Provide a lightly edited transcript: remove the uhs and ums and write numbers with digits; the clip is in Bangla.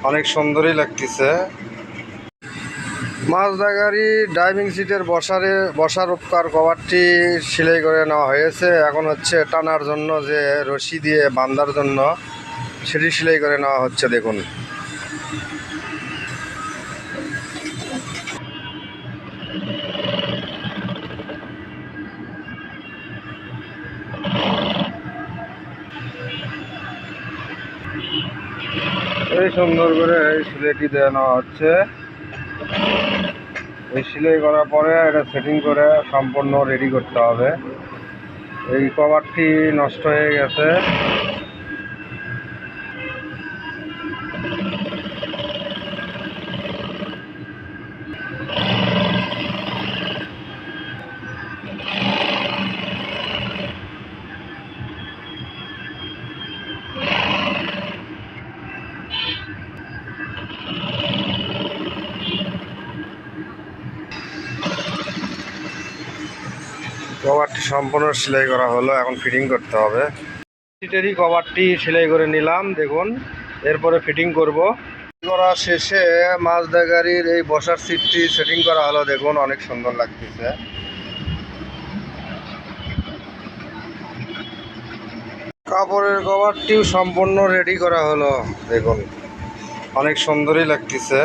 অনেক সুন্দরই লাগতেছে। মাজদা গাড়ি ড্রাইভিং সিটের বসার উপকার কভারটি সেলাই করে নেওয়া হয়েছে। এখন হচ্ছে টানার জন্য যে রশি দিয়ে বাঁধার জন্য সেটি সেলাই করে নেওয়া হচ্ছে। দেখুন এই সুন্দর করে এই সিলাইটি দিয়ে নেওয়া হচ্ছে। এই সেলাই করার পরে এটা সেটিং করে সম্পূর্ণ রেডি করতে হবে। এই কভারটি নষ্ট হয়ে গেছে। কভারটি সম্পূর্ণ সেলাই করা হলো, এখন ফিটিং করতে হবে। সিটেরই কভারটি সেলাই করে নিলাম। দেখুন এরপরে ফিটিং করব। করা শেষে মাজদা গাড়ির এই বসার সিটটি সেটিং করা হলো। দেখুন অনেক সুন্দর লাগতেছে। কাপড়ের কভারটিও সম্পূর্ণ রেডি করা হলো। দেখুন অনেক সুন্দরই লাগতেছে।